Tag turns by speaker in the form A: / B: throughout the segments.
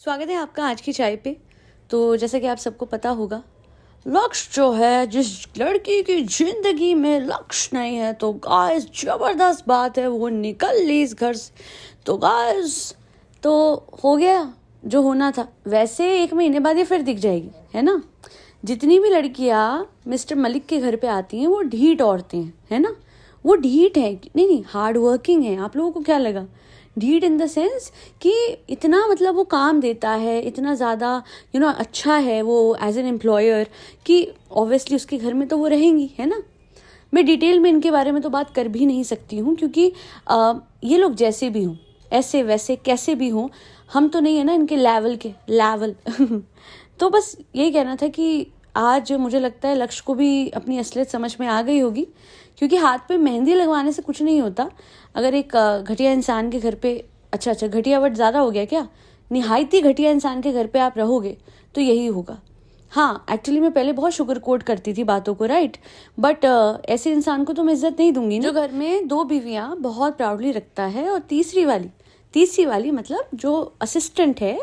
A: स्वागत है आपका आज की चाय पे। तो जैसा कि आप सबको पता होगा, लक्ष्य जो है, जिस लड़की की जिंदगी में लक्ष्य नहीं है तो गाइस जबरदस्त बात है, वो निकल ली इस घर से। तो गाइस तो हो गया जो होना था। वैसे 1 महीने बाद ये फिर दिख जाएगी, है ना। जितनी भी लड़कियां मिस्टर मलिक के घर पे आती हैं वो ढीठ औरतें हैं, है ना। वो ढीठ है, नहीं हार्ड वर्किंग है। आप लोगों को क्या लगा ढीठ इन द सेंस कि इतना मतलब वो काम देता है, इतना ज़्यादा अच्छा है वो एज एन एम्प्लॉयर कि ऑब्वियसली उसके घर में तो वो रहेंगी, है ना। मैं डिटेल में इनके बारे में तो बात कर भी नहीं सकती हूँ क्योंकि ये लोग जैसे भी हों, ऐसे वैसे कैसे भी हों, हम तो नहीं है ना इनके लेवल तो बस यही कहना था कि आज मुझे लगता है लक्ष्य को भी अपनी असलियत समझ में आ गई होगी, क्योंकि हाथ पे मेहंदी लगवाने से कुछ नहीं होता। अगर एक घटिया इंसान के घर पे, अच्छा घटिया वर्ड ज़्यादा हो गया क्या, निहायती घटिया इंसान के घर पे आप रहोगे तो यही होगा। हाँ, एक्चुअली मैं पहले बहुत शुगर कोट करती थी बातों को, राइट, बट ऐसे इंसान को तो मैं इज्जत नहीं दूंगी ना, जो घर में 2 बीवियां बहुत प्राउडली रखता है और तीसरी वाली मतलब जो असिस्टेंट है,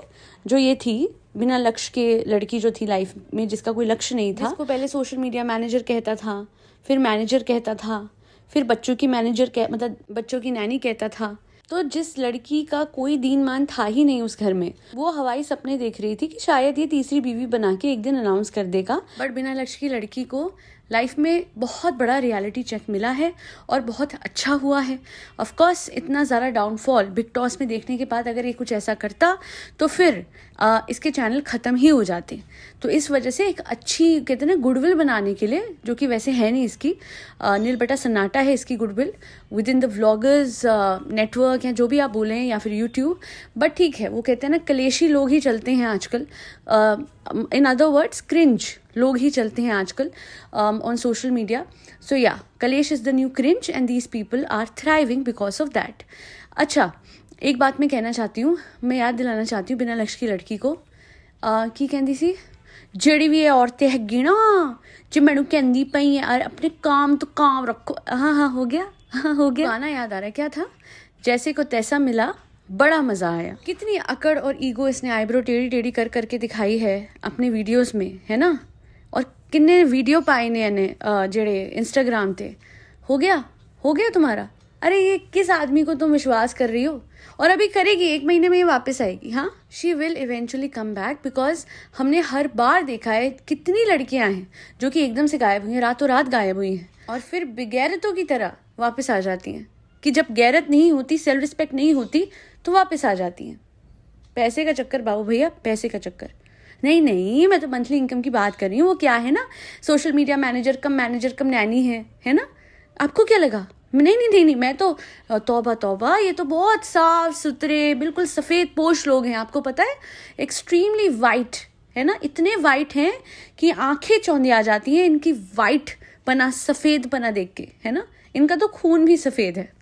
A: जो ये थी बिना लक्ष्य के लड़की जो थी लाइफ में, जिसका कोई लक्ष्य नहीं था, जिसको पहले सोशल मीडिया मैनेजर कहता था, फिर मैनेजर कहता था, फिर बच्चों की मतलब बच्चों की नैनी कहता था। तो जिस लड़की का कोई दीन मान था ही नहीं उस घर में, वो हवाई सपने देख रही थी कि शायद ये तीसरी बीवी बना के एक दिन अनाउंस कर देगा। बट बिना लक्ष्य की लड़की को लाइफ में बहुत बड़ा रियलिटी चेक मिला है और बहुत अच्छा हुआ है। ऑफ कोर्स इतना ज़्यादा डाउनफॉल बिग टॉस में देखने के बाद अगर ये कुछ ऐसा करता तो फिर इसके चैनल ख़त्म ही हो जाते। तो इस वजह से एक अच्छी कहते हैं ना गुडविल बनाने के लिए, जो कि वैसे है नहीं इसकी, नील बटा सन्नाटा है इसकी goodwill with in the vloggers network, या जो भी आप बोलें, या फिर यूट्यूब। बट ठीक है, वो कहते हैं ना कलेशी लोग ही चलते हैं आजकल, इन अदर वर्ड्स क्रिंज लोग ही चलते हैं आजकल on social media. So yeah, कलेश is the new cringe and these people are thriving because of that. अच्छा, एक बात मैं कहना चाहती हूँ, मैं याद दिलाना चाहती हूँ बिना लक्ष्य की लड़की को की कहती सी ਜਿਹੜੀ भी औरतें हैगी ना जो मैनू कहती पई है अपने काम तो काम रखो। हाँ हो गया गाना याद आ रहा है, क्या था, जैसे को तैसा मिला, बड़ा मज़ा आया। कितनी अकड़ और ईगो इसने आईब्रो टेढ़ी टेढ़ी कर करके दिखाई है अपने वीडियोस में, है ना। और किन्ने वीडियो पाए ने जेड़े इंस्टाग्राम ते। हो गया तुम्हारा। अरे ये किस आदमी को तुम विश्वास कर रही हो, और अभी करेगी 1 महीने में ये वापस आएगी। हाँ, she will eventually come back, because हमने हर बार देखा है कितनी लड़कियां हैं जो कि एकदम से गायब हुई हैं, रातों रात गायब हुई हैं, और फिर बेगैरतों की तरह वापस आ जाती हैं। कि जब गैरत नहीं होती, सेल्फ रिस्पेक्ट नहीं होती, तो वापस आ जाती हैं। पैसे का चक्कर बाबू भैया, पैसे का चक्कर। नहीं, मैं तो मंथली इनकम की बात कर रही हूँ। वो क्या है ना, सोशल मीडिया मैनेजर कम नैनी है ना। आपको क्या लगा? नहीं, मैं तो तौबा, ये तो बहुत साफ सुथरे बिल्कुल सफ़ेद पोश लोग हैं। आपको पता है, एक्सट्रीमली वाइट है ना, इतने वाइट हैं कि आंखें चौंधी आ जाती हैं इनकी वाइट पना, सफ़ेद पना देख के, है ना। इनका तो खून भी सफ़ेद है।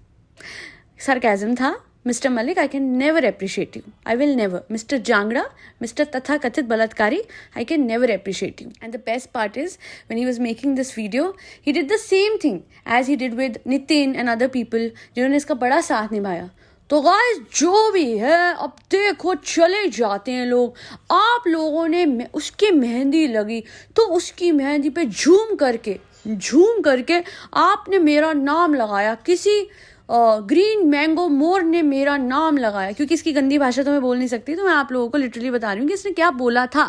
A: सरकाज़म था। Mister Malik, I can never appreciate you. I will never. Mr. Jangra, Mr. तथाकथित बलात्कारी, I can never appreciate you. And the best part is, when he was making this video, he did the same thing as he did with Nitin and other people, जिन्होंने इसका बड़ा साथ निभाया। तो guys जो भी है, अब देखो चले जाते हैं लोग। आप लोगों ने उसकी मेहंदी लगी तो उसकी मेहंदी पे झूम करके आपने मेरा नाम लगाया, किसी ग्रीन मैंगो मोर ने मेरा नाम लगाया। क्योंकि इसकी गंदी भाषा तो मैं बोल नहीं सकती, तो मैं आप लोगों को लिटरली बता रही हूँ कि इसने क्या बोला था।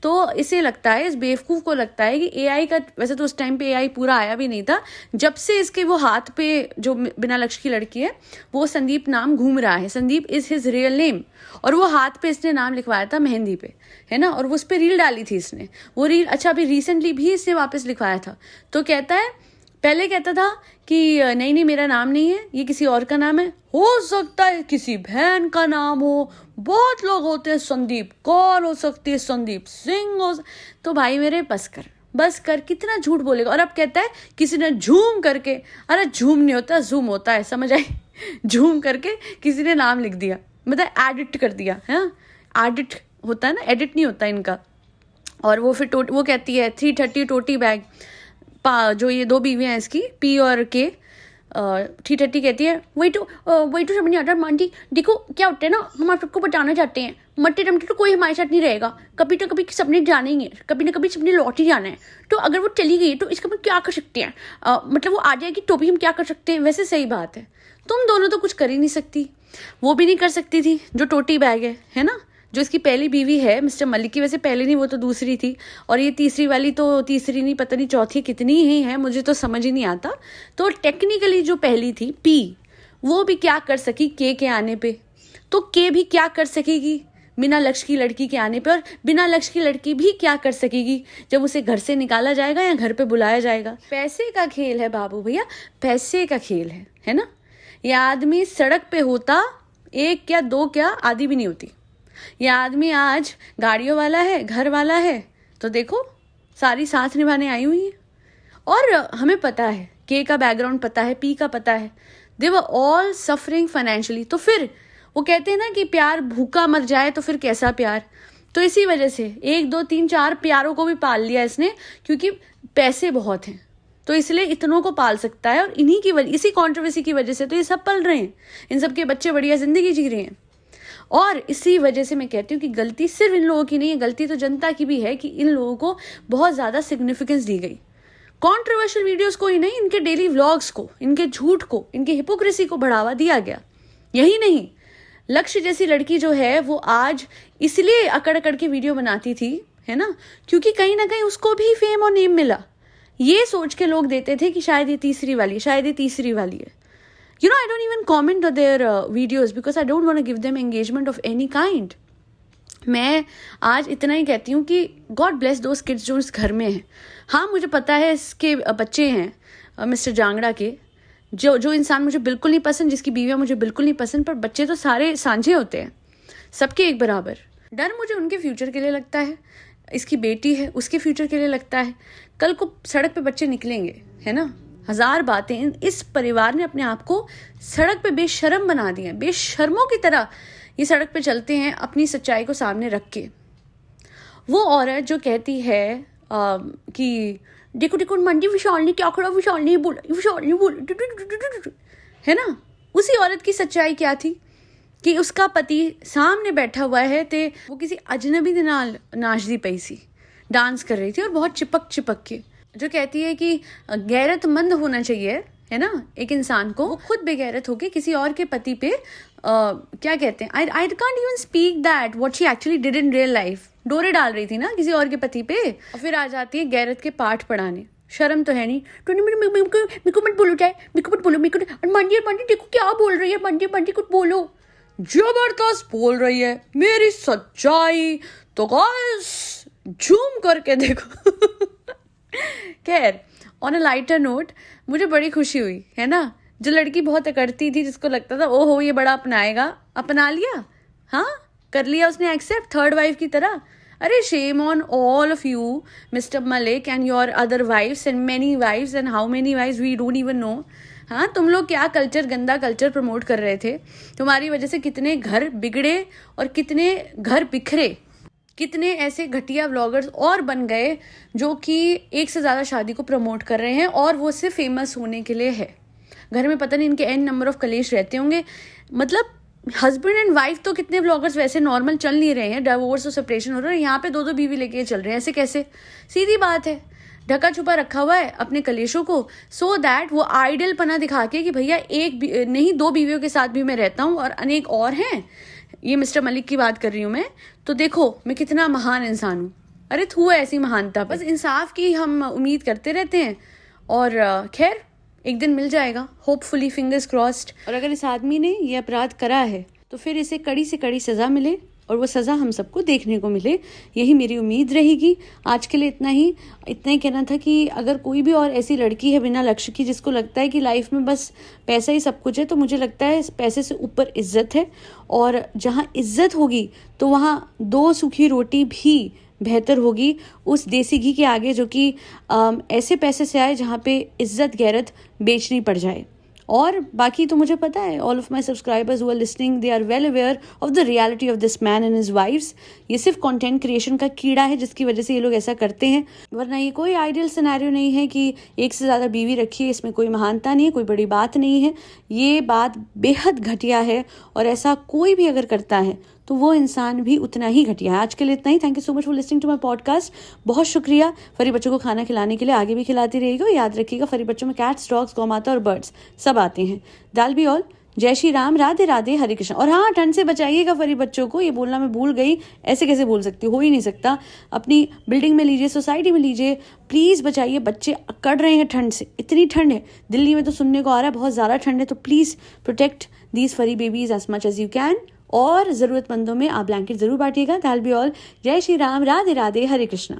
A: तो इसे लगता है, इस बेवकूफ़ को लगता है कि एआई का, वैसे तो उस टाइम पे एआई पूरा आया भी नहीं था, जब से इसके वो हाथ पे जो बिना लक्ष्य की लड़की है वो संदीप नाम घूम रहा है। Sandeep is his real name, और वो हाथ पे इसने नाम लिखवाया था मेहंदी पे, है ना। और वो उस पर रील डाली थी इसने, वो रील अच्छा अभी रिसेंटली भी इसने वापस लिखवाया था। तो कहता है, पहले कहता था कि नहीं मेरा नाम नहीं है, ये किसी और का नाम है, हो सकता है किसी बहन का नाम हो, बहुत लोग होते हैं, संदीप कौर हो सकती है, संदीप सिंह हो। तो भाई मेरे बस कर, कितना झूठ बोलेगा। और अब कहता है किसी ने झूम करके, अरे झूम नहीं होता, जूम होता है, समझ आई। झूम करके किसी ने नाम लिख दिया, मतलब एडिट कर दिया है। एडिट होता है ना, एडिट नहीं होता इनका। और वो फिर वो कहती है 330 टोटी बैग, जो ये 2 बीवियाँ हैं इसकी, पी और के, ठी टट्टी कहती है वही तो समझ नहीं आता आंटी, देखो क्या होता है ना, हम आप सबको बताना चाहते हैं मट्टे टमटे तो कोई हमारे साथ नहीं रहेगा, कभी ना कभी सबने जाना ही है, कभी ना कभी सबने लौट ही जाना है, तो अगर वो चली गई तो इसका हम क्या कर सकते हैं, मतलब वो आ जाएगी तो भी हम क्या कर सकते हैं। वैसे सही बात है, तुम दोनों तो कुछ कर ही नहीं सकती, वो भी नहीं कर सकती थी जो टोटी बैग है ना, जो इसकी पहली बीवी है मिस्टर मलिक की, वैसे पहली नहीं वो तो दूसरी थी, और ये तीसरी वाली तो तीसरी नहीं पता नहीं चौथी कितनी ही है, मुझे तो समझ ही नहीं आता। तो टेक्निकली जो पहली थी पी, वो भी क्या कर सकी के आने पे, तो के भी क्या कर सकेगी बिना लक्ष्य की लड़की के आने पे, और बिना लक्ष्य की लड़की भी क्या कर सकेगी जब उसे घर से निकाला जाएगा या घर पे बुलाया जाएगा। पैसे का खेल है बाबू भैया, पैसे का खेल है ना। यह आदमी सड़क पे होता एक क्या दो क्या आधी भी नहीं होती, यह आदमी आज गाड़ियों वाला है, घर वाला है, तो देखो सारी साथ निभाने आई हुई है। और हमें पता है के का बैकग्राउंड पता है, पी का पता है, दे वर ऑल सफरिंग फाइनेंशियली। तो फिर वो कहते हैं ना कि प्यार भूखा मर जाए तो फिर कैसा प्यार, तो इसी वजह से 1 2 3 4 प्यारों को भी पाल लिया इसने, क्योंकि पैसे बहुत हैं तो इसलिए इतनों को पाल सकता है, और इन्हीं की वजह, इसी कंट्रोवर्सी की वजह से तो ये सब पल रहे हैं, इन सब के बच्चे बढ़िया जिंदगी जी रहे हैं। और इसी वजह से मैं कहती हूँ कि गलती सिर्फ इन लोगों की नहीं है, गलती तो जनता की भी है कि इन लोगों को बहुत ज़्यादा सिग्निफिकेंस दी गई। कंट्रोवर्शियल वीडियोस को ही नहीं, इनके डेली व्लॉग्स को, इनके झूठ को, इनके हिपोक्रेसी को बढ़ावा दिया गया। यही नहीं, लक्ष्य जैसी लड़की जो है वो आज इसलिए अकड़ अकड़ के वीडियो बनाती थी, है ना, क्योंकि कहीं ना कहीं उसको भी फेम और नेम मिला। ये सोच के लोग देते थे कि शायद ये तीसरी वाली, शायद ये तीसरी वाली है। You know, I don't even comment on their videos because I don't want to give them engagement of any kind. मैं आज इतना ही कहती हूँ कि God bless those kids जो इस घर में हैं। हाँ, मुझे पता है इसके बच्चे हैं मिस्टर जांगड़ा के, जो इंसान मुझे बिल्कुल नहीं पसंद, जिसकी बीवियाँ मुझे बिल्कुल नहीं पसंद, पर बच्चे तो सारे सांझे होते हैं, सबके एक बराबर। डर मुझे उनके फ्यूचर के लिए लगता है, इसकी बेटी है उसके फ्यूचर के लिए लगता है। कल को सड़क पे बच्चे निकलेंगे, है ना, 1000 बातें, इस परिवार ने अपने आप को सड़क पे बेशर्म बना दिया है, बेशर्मों की तरह ये सड़क पे चलते हैं अपनी सच्चाई को सामने रख के। वो औरत जो कहती है कि देखो देखो मंडी विशाल ने क्या करा, विशाल ने बोला, है ना, उसी औरत की सच्चाई क्या थी कि उसका पति सामने बैठा हुआ है ते वो किसी अजनबी दे नाल नाचदी पई सी, डांस कर रही थी और बहुत चिपक के, जो कहती है कि गैरतमंद होना चाहिए, है ना, एक इंसान को, वो खुद बेगैरत होके किसी और के पति पे क्या कहते हैं, I can't even speak that what she actually did in real life, डोरे डाल रही थी ना किसी और के पति पे, और फिर आ जाती है गैरत के पाठ पढ़ाने। शर्म तो है नहीं, तो मेरे को मत बोलो, चाहे मेरे को मत बोलो, मेरे को मंडी देखो क्या बोल रही है, मंडी कुछ बोलो, जबरदस्त बोल रही है मेरी सच्चाई, तो गाइस झूम करके देखो। खैर, ऑन अ लाइटर नोट, मुझे बड़ी खुशी हुई, है ना, जो लड़की बहुत अकड़ती थी, जिसको लगता था ओहो ये बड़ा अपनाएगा, अपना लिया, हाँ कर लिया उसने एक्सेप्ट थर्ड वाइफ की तरह। अरे shame on all of you mister Malik and your other wives and many wives and how many wives we don't even know. हाँ, तुम लोग क्या कल्चर, गंदा कल्चर प्रमोट कर रहे थे, तुम्हारी वजह से कितने घर बिगड़े और कितने घर बिखरे, कितने ऐसे घटिया व्लॉगर्स और बन गए जो कि एक से ज़्यादा शादी को प्रमोट कर रहे हैं, और वो सिर्फ फेमस होने के लिए है। घर में पता नहीं इनके एन नंबर ऑफ कलेश रहते होंगे, मतलब हस्बैंड एंड वाइफ तो कितने व्लॉगर्स वैसे नॉर्मल चल नहीं रहे हैं, डिवोर्स और सेपरेशन हो रहा है, यहाँ पे 2-2 बीवी लेके चल रहे हैं, ऐसे कैसे? सीधी बात है, ढका छुपा रखा हुआ है अपने कलेशों को, सो दैट वो आइडियल पना दिखा के कि भैया एक नहीं 2 बीवियों के साथ भी मैं रहता हूँ और अनेक और हैं, ये मिस्टर मलिक की बात कर रही हूँ मैं, तो देखो मैं कितना महान इंसान हूँ। अरे थू ऐसी महानता, बस इंसाफ की हम उम्मीद करते रहते हैं, और खैर एक दिन मिल जाएगा, होपफुली, फिंगर्स क्रॉस्ड। और अगर इस आदमी ने ये अपराध करा है तो फिर इसे कड़ी से कड़ी सज़ा मिले, और वो सज़ा हम सबको देखने को मिले, यही मेरी उम्मीद रहेगी। आज के लिए इतना ही कहना था कि अगर कोई भी और ऐसी लड़की है बिना लक्ष्य की, जिसको लगता है कि लाइफ में बस पैसा ही सब कुछ है, तो मुझे लगता है पैसे से ऊपर इज्जत है, और जहाँ इज्जत होगी तो वहाँ 2 सूखी रोटी भी बेहतर होगी उस देसी घी के आगे, जो कि ऐसे पैसे से आए जहाँ पे इज्जत गैरत बेचनी पड़ जाए। और बाकी तो मुझे पता है, all of my subscribers who are listening, they are well aware of the reality of this man and his wives. ये सिर्फ कंटेंट क्रिएशन का कीड़ा है जिसकी वजह से ये लोग ऐसा करते हैं, वरना ये कोई आइडियल सिनेरियो नहीं है कि एक से ज़्यादा बीवी रखिए. इसमें कोई महानता नहीं है, कोई बड़ी बात नहीं है. ये बात बेहद घटिया है और ऐसा कोई भी अगर करता है तो वो इंसान भी उतना ही घटिया है. आज के लिए इतना ही. Thank you so much for listening to my podcast. बहुत शुक्रिया. फरी बच्चों को खाना खिलाने के लिए आगे भी खिलाती रहेगी. याद रखिएगा, फरी बच्चों में कैट्स, डॉग्स, गौमाता और बर्ड्स सब आते हैं. दाल बी ऑल. जय श्री राम, राधे राधे, हरे कृष्ण. और हाँ, ठंड से बचाइएगा फरी बच्चों को. ये बोलना मैं भूल गई. ऐसे कैसे बोल सकती, हो ही नहीं सकता. अपनी बिल्डिंग में लीजिए, सोसाइटी में लीजिए, प्लीज़ बचाइए. बच्चे अकड़ रहे हैं ठंड से. इतनी ठंड है, दिल्ली में तो सुनने को आ रहा है बहुत ज़्यादा ठंड है. तो please protect these furry babies as much as you can. और ज़रूरतमंदों में आप ब्लैंकेट ज़रूर बांटिएगा. That will be all. जय श्री राम, राधे राधे, हरे कृष्णा.